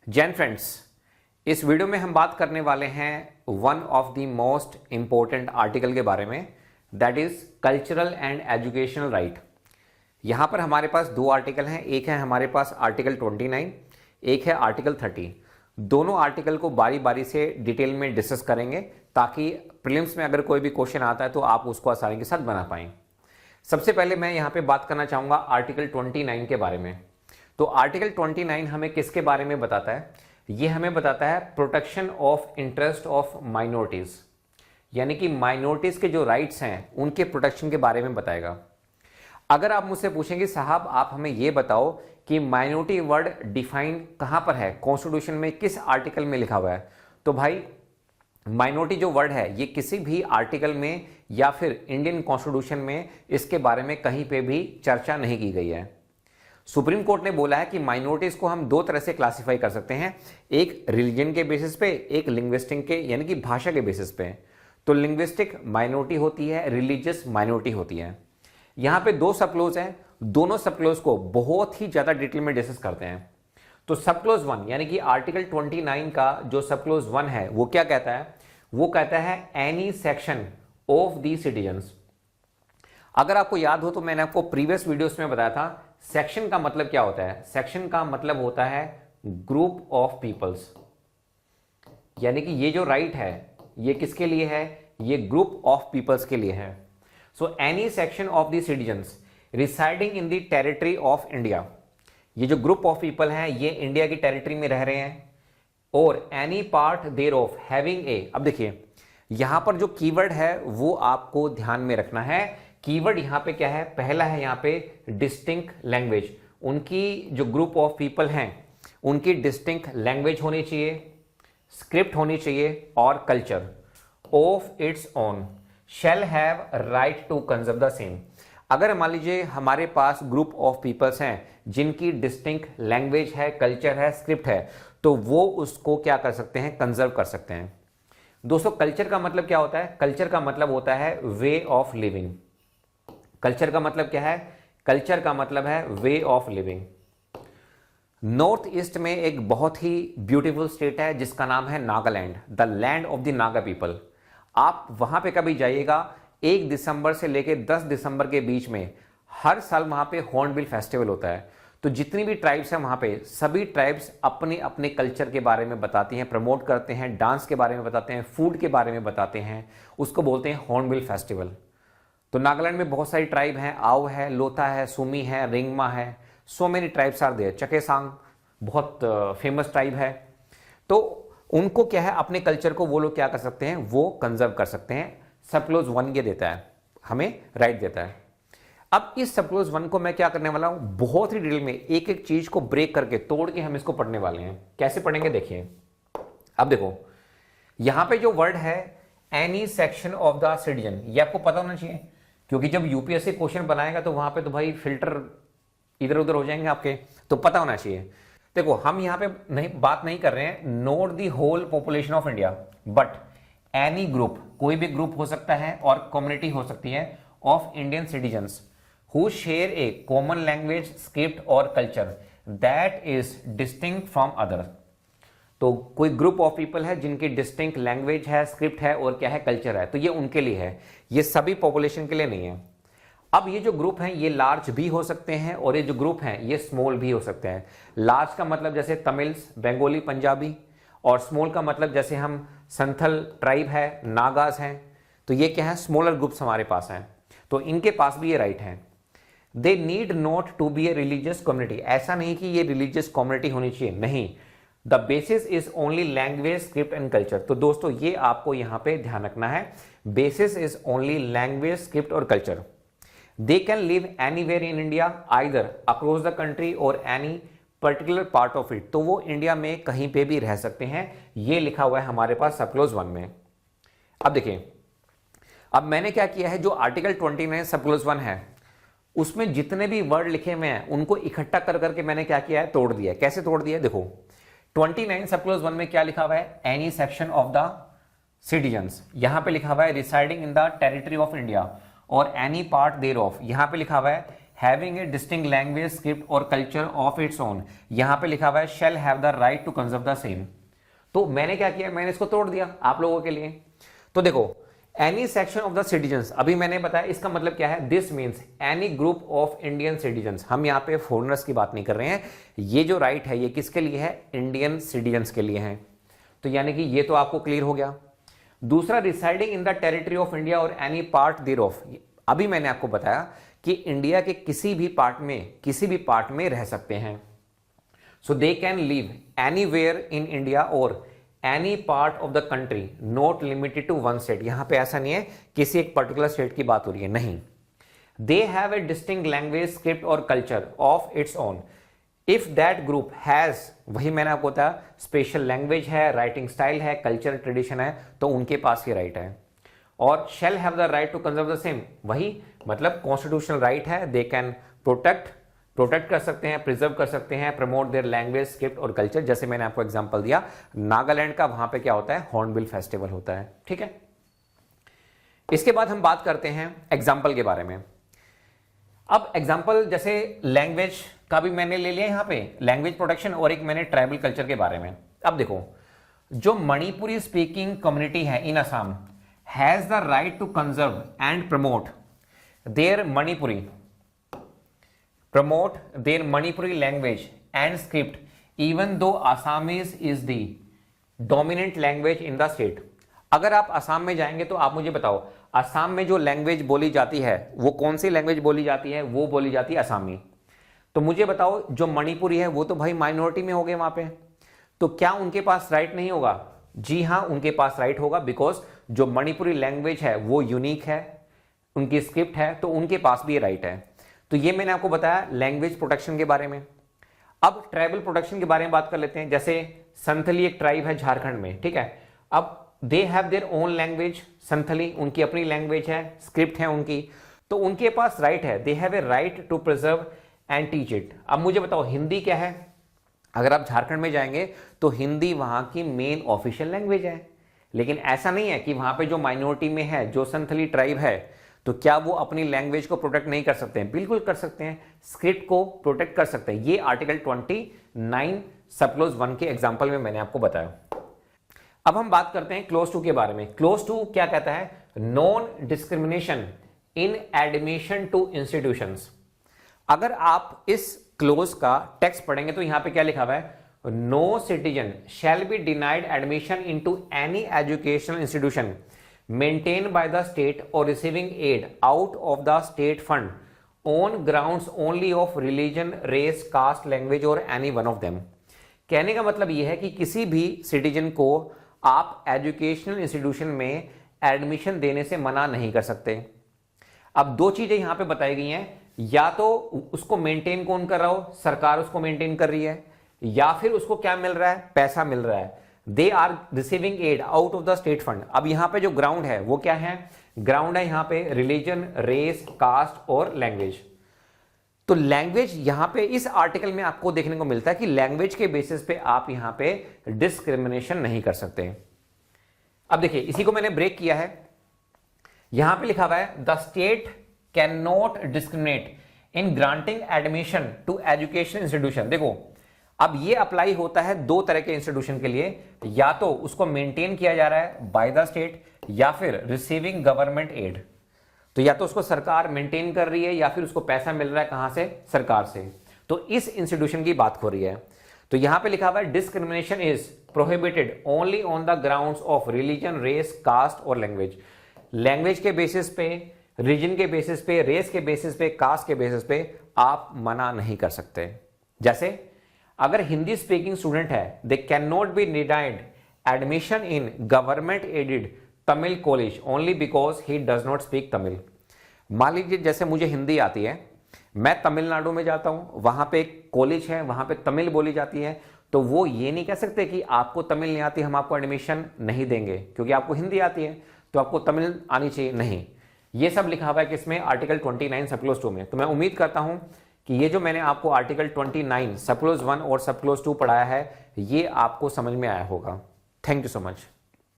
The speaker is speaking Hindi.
जैन फ्रेंड्स, इस वीडियो में हम बात करने वाले हैं one of the most important article के बारे में, that is cultural and educational right. यहां पर हमारे पास दो आर्टिकल हैं, एक है हमारे पास आर्टिकल 29, एक है आर्टिकल 30। दोनों आर्टिकल को बारी बारी से डिटेल में डिस्कस करेंगे ताकि प्रीलिम्स में अगर कोई भी क्वेश्चन आता है तो आप उसको आसानी के साथ बना पाएं। सबसे पहले मैं यहां पे बात करना चाहूंगा आर्टिकल 29 के बारे में। तो आर्टिकल 29 हमें किसके बारे में बताता है? ये हमें बताता है protection of interest of minorities, यानी कि माइनॉरिटीज के जो राइट्स हैं उनके प्रोटेक्शन के बारे में बताएगा। अगर आप मुझसे पूछेंगे साहब आप हमें ये बताओ कि माइनॉरिटी वर्ड डिफाइन कहां पर है, कॉन्स्टिट्यूशन में किस आर्टिकल में लिखा हुआ है, तो भाई माइनॉरिटी जो वर्ड है ये किसी भी आर्टिकल में या फिर इंडियन कॉन्स्टिट्यूशन में इसके बारे में कहीं पे भी चर्चा नहीं की गई है। सुप्रीम कोर्ट ने बोला है कि माइनॉरिटीज को हम दो तरह से क्लासिफाई कर सकते हैं, एक रिलीजन के बेसिस पे, एक लिंग्विस्टिक के यानी कि भाषा के बेसिस पे। तो लिंग्विस्टिक माइनॉरिटी होती है, रिलीजियस माइनॉरिटी होती है। यहां पे दो सब क्लोज हैं, दोनों सब क्लोज को बहुत ही ज्यादा डिटेल में डिस्कस करते हैं। तो सब क्लोज 1 यानी कि आर्टिकल 29 का जो सब क्लोज 1 है वो क्या कहता है? वो कहता है any section of the citizens. अगर आपको याद हो तो मैंने आपको प्रीवियस वीडियोस में बताया था सेक्शन का मतलब क्या होता है। सेक्शन का मतलब होता है ग्रुप ऑफ पीपल्स, यानी कि ये जो राइट है ये किसके लिए है? ये ग्रुप ऑफ पीपल्स के लिए है। So any section of the citizens residing in the territory of India, ये जो ग्रुप ऑफ पीपल हैं ये इंडिया की टेरिटरी में रह रहे हैं, और any part thereof having a. अब देखिए यहां पर जो कीवर्ड है वो आपको ध्यान में रखना है। कीवर्ड यहां पे क्या है? पहला है यहां पे डिस्टिंक्ट लैंग्वेज। उनकी जो ग्रुप ऑफ पीपल हैं उनकी डिस्टिंक्ट लैंग्वेज होनी चाहिए, स्क्रिप्ट होनी चाहिए, और culture of its own shall have right to conserve the same. अगर मान लीजिए हमारे पास ग्रुप ऑफ पीपल्स हैं जिनकी डिस्टिंक्ट लैंग्वेज है, कल्चर है, स्क्रिप्ट है, तो वो उसको क्या कर सकते हैं? कंजर्व कर सकते हैं। दोस्तों कल्चर का मतलब क्या होता है? कल्चर का मतलब होता है वे ऑफ लिविंग। कल्चर का मतलब क्या है? कल्चर का मतलब है way of living. North east में एक बहुत ही ब्यूटीफुल स्टेट है जिसका नाम है Nagaland, the land of the Naga people. आप वहां पे कभी जाइएगा, 1 दिसंबर से लेकर 10 दिसंबर के बीच में हर साल वहां पे हॉर्नबिल फेस्टिवल होता है। तो जितनी भी ट्राइब्स हैं वहां पे सभी ट्राइब्स अपने अपने कल्चर के बारे में बताती हैं, प्रमोट करते हैं, डांस के बारे में बताते हैं, फूड के बारे में बताते हैं, उसको बोलते हैं हॉर्नबिल फेस्टिवल। तो नागालैंड में बहुत सारी ट्राइब हैं, आओ है, लोथा है, सुमी है, रिंगमा है, so many tribes are there. Chakhesang बहुत फेमस ट्राइब है। तो उनको क्या है, अपने कल्चर को वो लोग क्या कर सकते हैं? वो कंजर्व कर सकते हैं। सब क्लोज 1 ये देता है, हमें राइट देता है। अब इस सब क्लोज 1 को मैं क्या करने वाला हूं, बहुत ही डिटेल में एक एक चीज को ब्रेक करके तोड़ के हम इसको पढ़ने वाले हैं। कैसे पढ़ेंगे देखिए। अब देखो यहां पे जो वर्ड है any section of the citizen, ये आपको पता होना चाहिए, क्योंकि जब यूपीएससी क्वेश्चन बनाएगा तो वहां पे तो भाई फिल्टर इधर उधर हो जाएंगे आपके, तो पता होना चाहिए। देखो हम यहां पे बात नहीं कर रहे हैं not the whole population of India, but any group, कोई भी ग्रुप हो सकता है और कम्युनिटी हो सकती है of Indian citizens who share a common language, script और culture that is distinct from other. तो कोई ग्रुप ऑफ पीपल है जिनकी डिस्टिंक्ट लैंग्वेज है, स्क्रिप्ट है और क्या है? कल्चर है। तो ये उनके लिए है, ये सभी पॉपुलेशन के लिए नहीं है। अब ये जो ग्रुप हैं ये लार्ज भी हो सकते हैं और ये जो ग्रुप हैं ये स्मॉल भी हो सकते हैं। लार्ज का मतलब जैसे तमिल्स, बंगाली, पंजाबी, और स्मॉल का मतलब जैसे हम संथल ट्राइब है, नागाज हैं। तो ये क्या है? स्मॉलर ग्रुप्स हमारे पास हैं, तो इनके पास भी ये राइट है। They need not to be a religious community, ऐसा नहीं कि ये रिलीजियस कम्युनिटी होनी चाहिए, नहीं। The basis is only language, script and culture. तो दोस्तों ये आपको यहां पे ध्यान रखना है, basis is only language, script और culture. They can live anywhere in India either across the country और any particular part of it. तो वो इंडिया में कहीं पे भी रह सकते हैं, ये लिखा हुआ है हमारे पास सब क्लोज 1 में। अब देखिए अब मैंने क्या किया है, जो आर्टिकल 29 सब क्लोज 1 है उसमें जितने भी वर्ड लिखे हुए हैं उनको इकट्ठा कर करके मैंने क्या किया है? तोड़ दिया। कैसे तोड़ दिया? देखो 29 सब क्लोज 1 में क्या लिखा हुआ है? Any section of the citizens, यहां पे लिखा हुआ है residing in the territory of India, और एनी पार्ट देयर ऑफ, यहां पे लिखा हुआ है having a distinct language, script और कल्चर ऑफ इट्स ओन। यहां पे लिखा हुआ है shall have the right to conserve the same. तो मैंने क्या किया, मैंने इसको तोड़ दिया आप लोगों के लिए। तो देखो, any section of the citizens, अभी मैंने बताया इसका मतलब क्या है, this means any group of Indian citizens. हम यहाँ पे फॉरेनर्स की बात नहीं कर रहे हैं, ये जो राइट है ये किसके लिए है, इंडियन सिटीजन्स के लिए है। तो यानी कि ये तो आपको क्लियर हो गया। दूसरा, residing in the territory of India और एनी पार्ट देयर ऑफ। अभी मैंने आपको बताया कि इंडिया के किसी भी पार्ट में रह सकते हैं। So they can live anywhere in India और any part of the country, not limited to one state. यहां पे ऐसा नहीं है किसी एक पर्टिकुलर स्टेट की बात हो रही है, नहीं। They have a distinct language, script और culture of its own if that group has, वही मैंने आपको बताया, स्पेशल लैंग्वेज है, राइटिंग स्टाइल है, कल्चर ट्रेडिशन है, तो उनके पास ये राइट है। और shall have the right to conserve the same, वही मतलब कॉन्स्टिट्यूशनल राइट है। दे कैन प्रोटेक्ट कर सकते हैं, प्रिजर्व कर सकते हैं, प्रमोट देयर लैंग्वेज, स्क्रिप्ट और कल्चर। जैसे मैंने आपको एग्जांपल दिया नागालैंड का, वहां पे क्या होता है, हॉर्नबिल फेस्टिवल होता है, ठीक है। इसके बाद हम बात करते हैं एग्जाम्पल के बारे में। अब एग्जाम्पल जैसे लैंग्वेज का भी मैंने ले लिया यहां पे, लैंग्वेज प्रोटेक्शन, और एक मैंने ट्राइबल कल्चर के बारे में। अब देखो, जो मणिपुरी स्पीकिंग कम्युनिटी है in Assam has the right to conserve and promote their Manipuri language and script even though Assamese is the dominant language in the state. अगर आप असम में जाएंगे तो आप मुझे बताओ, असम में जो लैंग्वेज बोली जाती है वो कौन सी लैंग्वेज बोली जाती है, वो बोली जाती है असमी। तो मुझे बताओ, जो मणिपुरी है वो तो भाई माइनॉरिटी में हो गए वहां पे, तो क्या उनके पास राइट नहीं होगा? जी हां, उनके पास राइट होगा, बिकॉज जो मणिपुरी लैंग्वेज है वो यूनिक है, उनकी स्क्रिप्ट है, तो उनके पास भी राइट है। तो ये मैंने आपको बताया लैंग्वेज प्रोटेक्शन के बारे में। अब ट्राइबल प्रोटेक्शन के बारे में बात कर लेते हैं। जैसे संथली एक ट्राइब है झारखंड में, ठीक है। अब they have their own language, Santhali उनकी अपनी लैंग्वेज है, स्क्रिप्ट है उनकी, तो उनके पास राइट है, they have a right to preserve and teach it. अब मुझे बताओ, हिंदी क्या है? अगर आप झारखंड में जाएंगे तो हिंदी वहां की मेन ऑफिशियल लैंग्वेज है, लेकिन ऐसा नहीं है कि वहां पे जो माइनॉरिटी में है, जो संथली ट्राइब है, तो क्या वो अपनी लैंग्वेज को प्रोटेक्ट नहीं कर सकते हैं? बिल्कुल कर सकते हैं, स्क्रिप्ट को प्रोटेक्ट कर सकते हैं। ये आर्टिकल 29 सब क्लोज 1 के एग्जाम्पल में मैंने आपको बताया। अब हम बात करते हैं क्लोज 2 के बारे में। क्लोज 2 क्या कहता है? Non discrimination in admission to institutions. अगर आप इस क्लोज का टेक्स्ट पढ़ेंगे तो यहां पे क्या लिखा हुआ है? No citizen shall be denied admission into any educational institution maintained by the state or receiving aid out of the state fund on grounds only of religion, race, caste, language or any one of them। कहने का मतलब यह है कि किसी भी सिटीजन को आप एजुकेशनल इंस्टीट्यूशन में एडमिशन देने से मना नहीं कर सकते। अब दो चीजें यहां पे बताई गई हैं, या तो उसको मेंटेन कौन कर रहा हो, सरकार उसको मेंटेन कर रही है, या फिर उसको क्या मिल रहा है? पैसा मिल रहा है। They are receiving aid out of the state fund. अब यहां पे जो ग्राउंड है वो क्या है? ग्राउंड है यहां पे रिलीजन, रेस, कास्ट और लैंग्वेज। तो लैंग्वेज यहां पे इस आर्टिकल में आपको देखने को मिलता है कि लैंग्वेज के बेसिस पे आप यहां पे डिस्क्रिमिनेशन नहीं कर सकते। अब देखिए, इसी को मैंने ब्रेक किया है। यहां पे लिखा हुआ है the state can not discriminate in granting admission to education institution. देखो, अब ये अप्लाई होता है दो तरह के इंस्टीट्यूशन के लिए, या तो उसको मेंटेन किया जा रहा है बाय द स्टेट, या फिर रिसीविंग गवर्नमेंट एड। तो या तो उसको सरकार मेंटेन कर रही है, या फिर उसको पैसा मिल रहा है कहां से? सरकार से। तो इस इंस्टीट्यूशन की बात हो रही है। तो यहां पे लिखा हुआ है discrimination is prohibited only on the grounds of religion, race, caste और लैंग्वेज। लैंग्वेज के बेसिस पे, रीजन के बेसिस पे, रेस के बेसिस पे, कास्ट के बेसिस पे आप मना नहीं कर सकते। जैसे अगर हिंदी स्पीकिंग स्टूडेंट है, they can not be denied admission in government aided Tamil college only because he does not speak Tamil. मान लीजिए जैसे मुझे हिंदी आती है, मैं तमिलनाडु में जाता हूं, वहां पे एक कॉलेज है, वहां पे तमिल बोली जाती है, तो वो ये नहीं कह सकते कि आपको तमिल नहीं आती, हम आपको एडमिशन नहीं देंगे, क्योंकि आपको हिंदी आती है तो आपको तमिल आनी चाहिए। नहीं, ये सब लिखा हुआ है किसमें? आर्टिकल 29 सब क्लोज 2 में। तो मैं उम्मीद करता हूं कि ये जो मैंने आपको आर्टिकल 29 सब क्लोज 1 और सब क्लोज 2 पढ़ाया है, ये आपको समझ में आया होगा। Thank you so much.